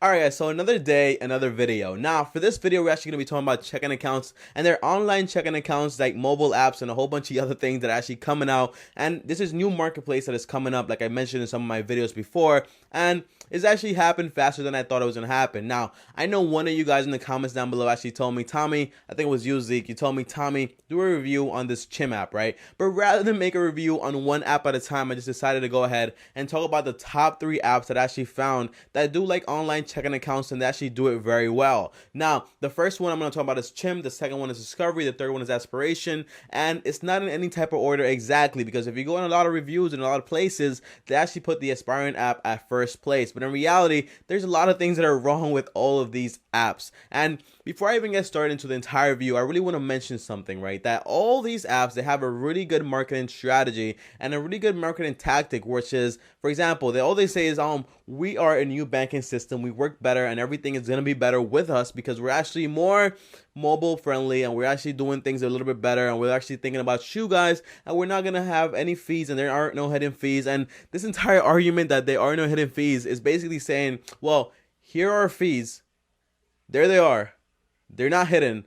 Alright guys, so another day, another video. Now, for this video, we're actually going to be talking about checking accounts and their online checking accounts like mobile apps and a whole bunch of other things that are actually coming out. And this is new marketplace that is coming up, like I mentioned in some of my videos before. And it's actually happened faster than I thought it was going to happen. Now, I know one of you guys in the comments down below actually told me, Tommy, I think it was you, Zeke, you told me, Tommy, do a review on this Chime app, right? But rather than make a review on one app at a time, I just decided to go ahead and talk about the top 3 apps that I actually found that do like online checking accounts and they actually do it very well. Now, the first one I'm going to talk about is Chime, the second one is Discovery, the third one is Aspiration, and it's not in any type of order exactly, because if you go in a lot of reviews in a lot of places, they actually put the Aspiring app at first place. But in reality, there's a lot of things that are wrong with all of these apps. And before I even get started into the entire review, I really want to mention something, right? That all these apps, they have a really good marketing strategy and a really good marketing tactic, which is, for example, all they say is, we are a new banking system, we work better, and everything is going to be better with us because we're actually more mobile friendly and we're actually doing things a little bit better, and we're actually thinking about you guys, and we're not going to have any fees, and there aren't no hidden fees. And this entire argument that there are no hidden fees is basically saying, well, here are fees, there they are, they're not hidden,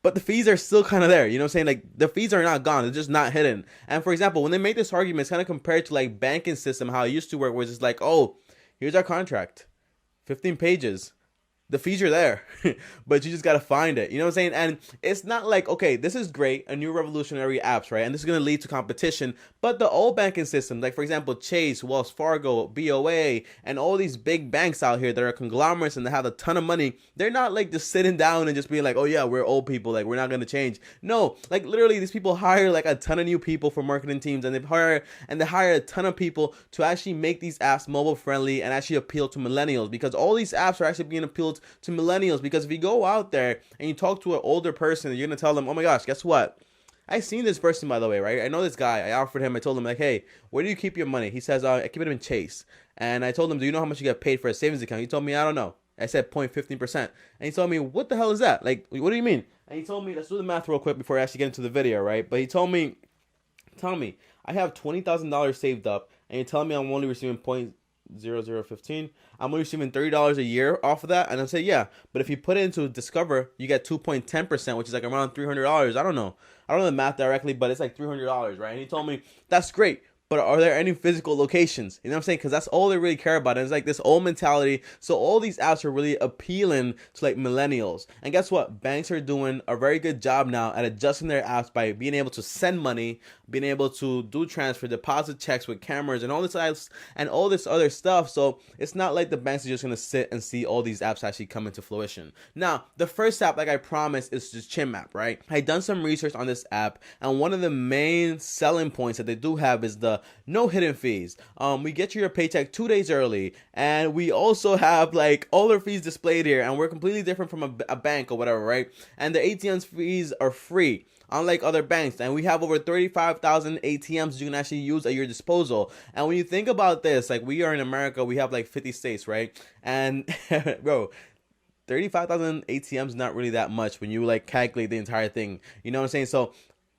but the fees are still kind of there. You know what I'm saying? Like, the fees are not gone, they're just not hidden. And for example, when they make this argument, it's kind of compared to like banking system, how it used to work, where it's just like, oh, here's our contract, 15 pages, the fees are there, but you just got to find it. You know what I'm saying? And it's not like, okay, this is great, a new revolutionary apps, right? And this is going to lead to competition. But the old banking system, like for example, Chase, Wells Fargo, BOA, and all these big banks out here that are conglomerates and they have a ton of money, they're not like just sitting down and just being like, oh yeah, we're old people, like we're not going to change. No, like literally these people hire like a ton of new people for marketing teams, and they hire a ton of people to actually make these apps mobile friendly and actually appeal to millennials, because all these apps are actually being appealed to millennials. Because if you go out there and you talk to an older person, you're gonna tell them, oh my gosh, guess what, I seen this person, by the way, right? I know this guy. I offered him, I told him like, hey, where do you keep your money? He says, I keep it in Chase. And I told him, do you know how much you get paid for a savings account? He told me, I don't know. I said 0.15%. And he told me, what the hell is that? Like, what do you mean? And he told me, let's do the math real quick before I actually get into the video, right? But he told me, Tommy, I have $20,000 saved up, and you're telling me I'm only receiving 0.0015. I'm only receiving $30 a year off of that. And I say, yeah, but if you put it into Discover, you get 2.10%, which is like around $300. I don't know the math directly, but it's like $300, right? And he told me, that's great, but are there any physical locations? You know what I'm saying? Because that's all they really care about. And it's like this old mentality. So all these apps are really appealing to like millennials. And guess what? Banks are doing a very good job now at adjusting their apps by being able to send money, being able to do transfer, deposit checks with cameras and all this other stuff. So it's not like the banks are just gonna sit and see all these apps actually come into fruition. Now, the first app, like I promised, is just Chime app, right? I done some research on this app, and one of the main selling points that they do have is the no hidden fees. We get you your paycheck 2 days early, and we also have like all their fees displayed here, and we're completely different from a bank or whatever, right? And the ATM's fees are free, unlike other banks, and we have over 35,000 ATMs you can actually use at your disposal. And when you think about this, like, we are in America, we have like 50 states, right? And bro, 35,000 ATMs not really that much when you like calculate the entire thing. You know what I'm saying? So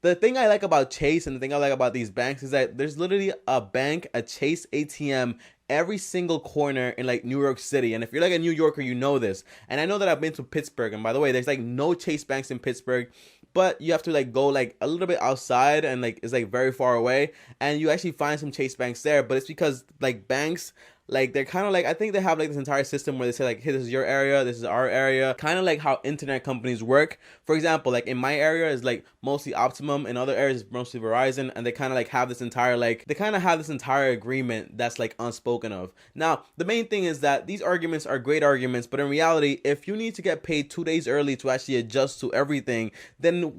the thing I like about Chase and the thing I like about these banks is that there's literally a bank, a Chase ATM, every single corner in like New York City. And if you're like a New Yorker, you know this. And I know that I've been to Pittsburgh, and by the way, there's like no Chase banks in Pittsburgh, but you have to like go like a little bit outside, and like it's like very far away, and you actually find some Chase banks there. But it's because like banks, like they're kind of like, I think they have like this entire system where they say like, hey, this is your area, this is our area, kind of like how internet companies work. For example, like in my area is like mostly Optimum, in other areas is mostly Verizon, and they kind of like have this entire agreement that's like unspoken of. Now, the main thing is that these arguments are great arguments, but in reality, if you need to get paid 2 days early to actually adjust to everything, then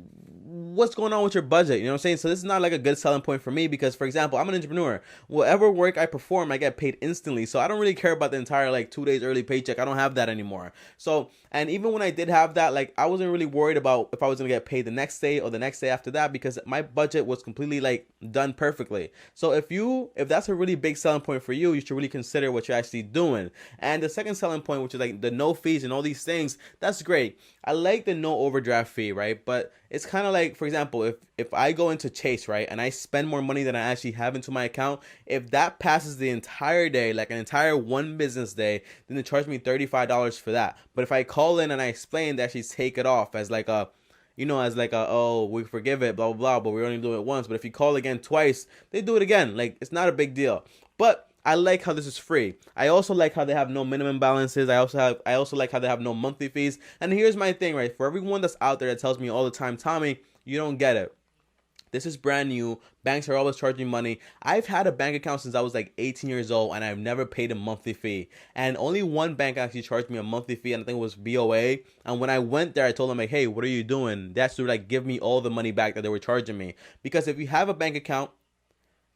what's going on with your budget? You know what I'm saying? So this is not like a good selling point for me, because for example, I'm an entrepreneur. Whatever work I perform, I get paid instantly. So I don't really care about the entire like 2 days early paycheck. I don't have that anymore. So, and even when I did have that, like I wasn't really worried about if I was gonna get paid the next day or the next day after that, because my budget was completely like done perfectly. So if that's a really big selling point for you, you should really consider what you're actually doing. And the second selling point, which is like the no fees and all these things, that's great. I like the no overdraft fee, right? But it's kind of like, for example, if I go into Chase, right, and I spend more money than I actually have into my account, if that passes the entire day, like an entire one business day, then they charge me $35 for that. But if I call in and I explain, they actually take it off as like a, oh, we forgive it, blah, blah, blah, but we only do it once. But if you call again twice, they do it again. Like, it's not a big deal. But I like how this is free. I also like how they have no minimum balances. I also like how they have no monthly fees. And here's my thing, right? For everyone that's out there that tells me all the time, Tommy, you don't get it. This is brand new. Banks are always charging money. I've had a bank account since I was like 18 years old, and I've never paid a monthly fee. And only one bank actually charged me a monthly fee, and I think it was BOA. And when I went there, I told them, like, hey, what are you doing? They actually like give me all the money back that they were charging me. Because if you have a bank account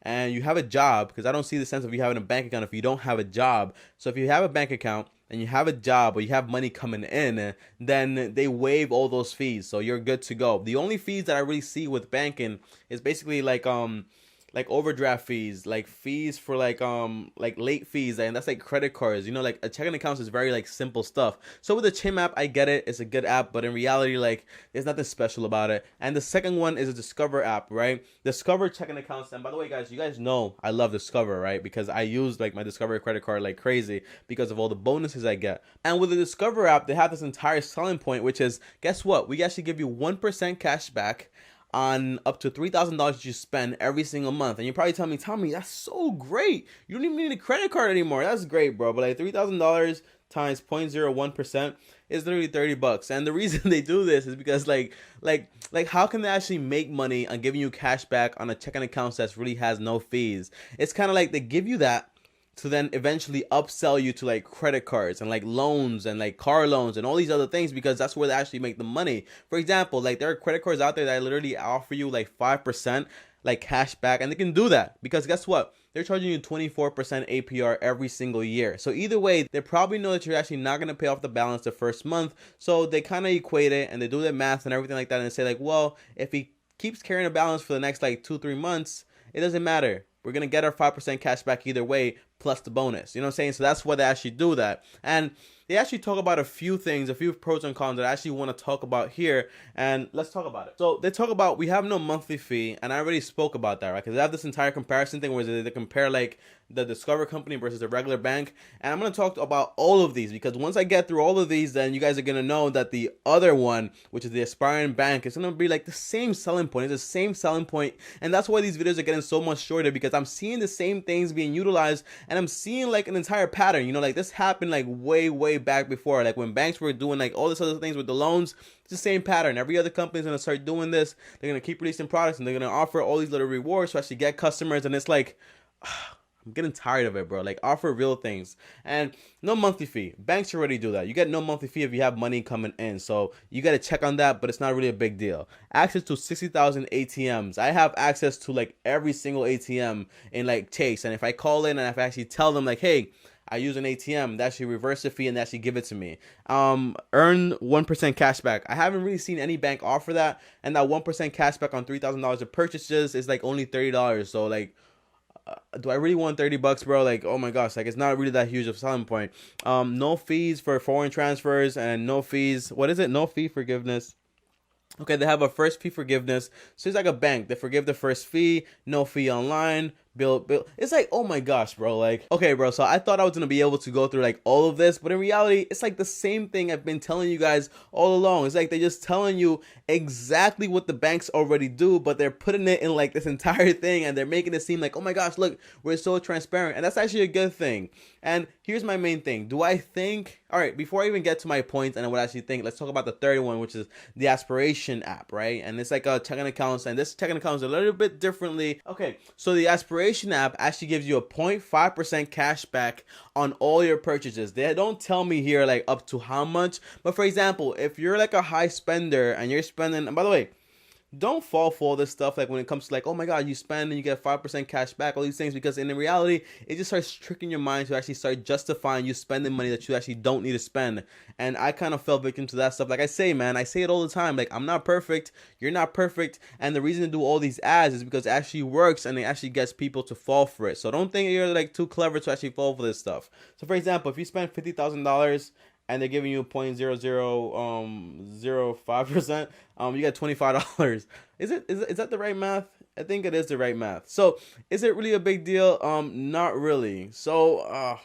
and you have a job, because I don't see the sense of you having a bank account if you don't have a job. So if you have a bank account and you have a job or you have money coming in, then they waive all those fees, so you're good to go. The only fees that I really see with banking is basically like overdraft fees, like fees for like late fees, and that's like credit cards. Like a checking account is very like simple stuff. So with the Chime app, I get it, it's a good app, but in reality, like, there's nothing special about it. And the second one is a Discover app, right? Discover checking accounts. And by the way, guys, you guys know I love Discover, right? Because I use like my Discover credit card like crazy because of all the bonuses I get. And with the Discover app, they have this entire selling point, which is, guess what? We actually give you 1% cash back on up to $3,000 you spend every single month. And you're probably telling me, Tommy, that's so great. You don't even need a credit card anymore. That's great, bro. But like $3,000 times 0.01% is literally $30. And the reason they do this is because like how can they actually make money on giving you cash back on a checking account that really has no fees? It's kind of like they give you that to then eventually upsell you to like credit cards and like loans and like car loans and all these other things, because that's where they actually make the money. For example, like there are credit cards out there that literally offer you like 5% like cash back, and they can do that because guess what? They're charging you 24% APR every single year. So either way, they probably know that you're actually not going to pay off the balance the first month. So they kind of equate it and they do their math and everything like that, and they say like, well, if he keeps carrying a balance for the next like 2-3 months, it doesn't matter. We're going to get our 5% cash back either way, plus the bonus. You know what I'm saying? So that's why they actually do that. And they actually talk about a few things, a few pros and cons that I actually want to talk about here. And let's talk about it. So they talk about we have no monthly fee. And I already spoke about that, right? Because they have this entire comparison thing where they compare like the Discover company versus the regular bank. And I'm going to talk about all of these because once I get through all of these, then you guys are going to know that the other one, which is the Aspiration Bank, is going to be like the same selling point. It's the same selling point. And that's why these videos are getting so much shorter, because I'm seeing the same things being utilized and I'm seeing like an entire pattern. Like this happened like way back before, like when banks were doing like all this other things with the loans. It's the same pattern. Every other company is going to start doing this. They're going to keep releasing products and they're going to offer all these little rewards to actually get customers. And it's like, I'm getting tired of it, bro. Like, offer real things. And no monthly fee. Banks already do that. You get no monthly fee if you have money coming in. So you got to check on that, but it's not really a big deal. Access to 60,000 ATMs. I have access to like every single ATM in like Chase. And if I call in and if I actually tell them like, hey, I use an ATM, they actually reverse the fee and they actually give it to me. Earn 1% cash back. I haven't really seen any bank offer that. And that 1% cash back on $3,000 of purchases is like only $30. So like, do I really want $30, bro? Like, oh my gosh, like it's not really that huge of a selling point. No fees for foreign transfers and no fees. What is it? No fee forgiveness. Okay, they have a first fee forgiveness. So it's like a bank. They forgive the first fee, no fee online, bill. It's like, oh my gosh, bro. Like, okay, bro. So I thought I was going to be able to go through like all of this, but in reality, it's like the same thing I've been telling you guys all along. It's like they're just telling you exactly what the banks already do, but they're putting it in like this entire thing and they're making it seem like, oh my gosh, look, we're so transparent. And that's actually a good thing. And here's my main thing. Do I think, all right, before I even get to my points and I would actually think, let's talk about the third one, which is the Aspiration app, right? And it's like a checking accounts, and this checking accounts a little bit differently. Okay, so the Aspiration app actually gives you a 0.5% cash back on all your purchases. They don't tell me here like up to how much, but for example, if you're like a high spender and you're spending, and by the way, don't fall for all this stuff like when it comes to like, oh my god, you spend and you get 5% cash back, all these things, because in reality it just starts tricking your mind to actually start justifying you spending money that you actually don't need to spend. And I kind of fell victim to that stuff. Like I say, man, I say it all the time, like I'm not perfect, you're not perfect, and the reason to do all these ads is because it actually works and it actually gets people to fall for it. So don't think you're like too clever to actually fall for this stuff. So for example, if you spend $50,000 and they're giving you 0.0005%, you get $25. Is that the right math? I think it is the right math. So is it really a big deal? Not really. So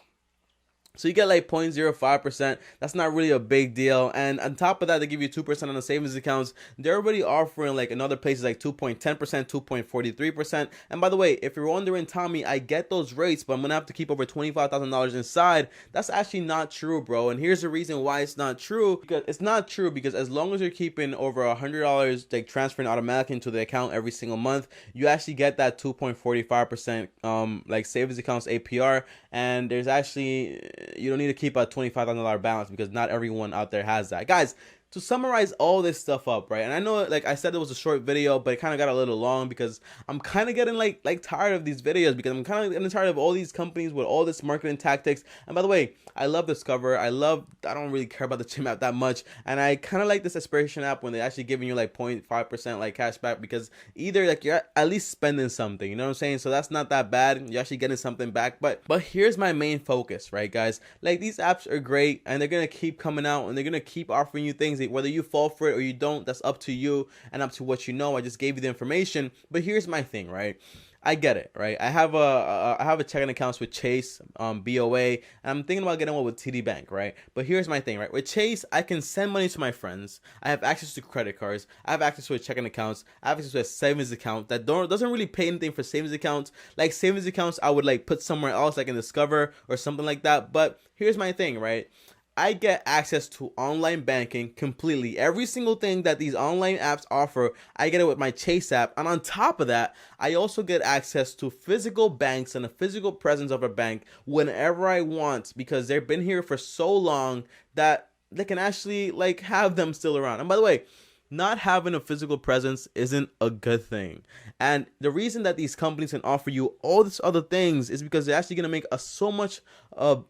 you get like 0.05%. That's not really a big deal. And on top of that, they give you 2% on the savings accounts. They're already offering like in other places like 2.10%, 2.43%. And by the way, if you're wondering, Tommy, I get those rates, but I'm gonna have to keep over $25,000 inside. That's actually not true, bro. And here's the reason why it's not true. Because it's not true because as long as you're keeping over $100 like transferring automatically into the account every single month, you actually get that 2.45% like savings accounts APR. And there's actually, you don't need to keep a $25,000 balance because not everyone out there has that. Guys, to summarize all this stuff up, right? And I know, like I said, it was a short video, but it kind of got a little long because I'm kind of getting like tired of these videos because I'm kind of getting tired of all these companies with all this marketing tactics. And by the way, I love Discover. I don't really care about the Chime app that much. And I kind of like this Aspiration app when they're actually giving you like 0.5% like cash back because either like you're at least spending something, you know what I'm saying? So that's not that bad. You're actually getting something back. But here's my main focus, right, guys? Like these apps are great and they're going to keep coming out and they're going to keep offering you things. Whether you fall for it or you don't, that's up to you and up to what you know. I just gave you the information. But here's my thing, right? I get it, right? I have a checking accounts with Chase, BOA, and I'm thinking about getting one with TD Bank, right? But here's my thing, right? With Chase, I can send money to my friends. I have access to credit cards. I have access to a checking accounts. I have access to a savings account that doesn't really pay anything for savings accounts. Like savings accounts, I would like put somewhere else, like in Discover or something like that. But here's my thing, right? I get access to online banking completely. Every single thing that these online apps offer, I get it with my Chase app. And on top of that, I also get access to physical banks and a physical presence of a bank whenever I want because they've been here for so long that they can actually like have them still around. And by the way, not having a physical presence isn't a good thing. And the reason that these companies can offer you all these other things is because they're actually going to make so much of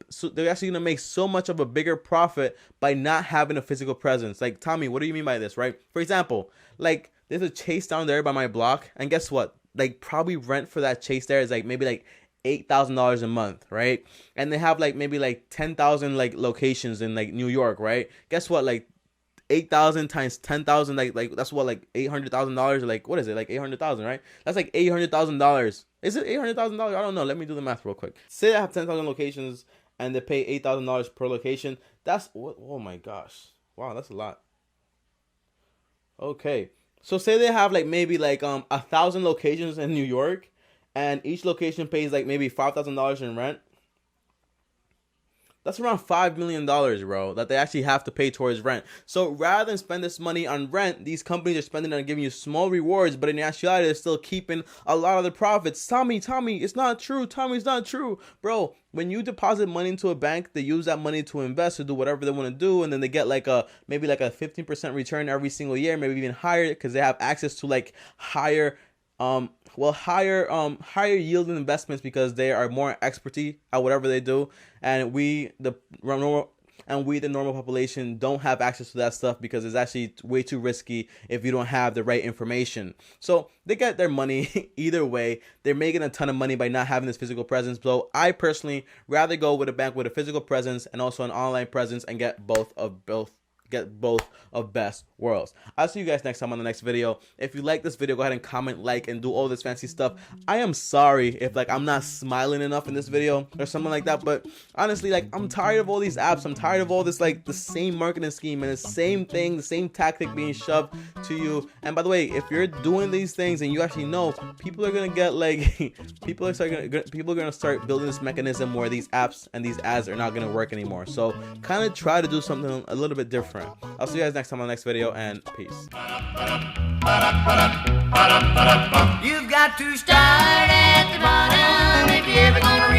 a bigger profit by not having a physical presence. Like, Tommy, what do you mean by this, right? For example, like there's a Chase down there by my block, and guess what? Like probably rent for that Chase there is like maybe like $8,000 a month, right? And they have like maybe like 10,000 like locations in like New York, right? Guess what? Like 8,000 times 10,000, like that's what, like $800,000, like what is it, like 800,000, right? That's like $800,000. Is it $800,000? I don't know. Let me do the math real quick. Say I have 10,000 locations and they pay $8,000 per location. That's what? Oh my gosh, wow, that's a lot. Okay, so say they have like maybe like 1,000 locations in New York, and each location pays like maybe $5,000 in rent. That's around $5 million, bro, that they actually have to pay towards rent. So rather than spend this money on rent, these companies are spending it on giving you small rewards, but in actuality, they're still keeping a lot of the profits. Tommy, it's not true. Tommy, it's not true. Bro, when you deposit money into a bank, they use that money to invest or do whatever they want to do, and then they get like maybe like a 15% return every single year, maybe even higher, because they have access to like higher yielding investments because they are more expertise at whatever they do, and we the normal population don't have access to that stuff because it's actually way too risky if you don't have the right information. So they get their money either way. They're making a ton of money by not having this physical presence. So I personally rather go with a bank with a physical presence and also an online presence and get both of best worlds. I'll see you guys next time on the next video. If you like this video, go ahead and comment, like, and do all this fancy stuff. I am sorry if like I'm not smiling enough in this video or something like that, but honestly, like I'm tired of all these apps. I'm tired of all this like the same marketing scheme and the same thing, the same tactic being shoved to you. And by the way, if you're doing these things and you actually know, people are gonna get like people are gonna start building this mechanism where these apps and these ads are not gonna work anymore. So kind of try to do something a little bit different. I'll see you guys next time on the next video, and peace. You've got to start at the bottom if you're ever gonna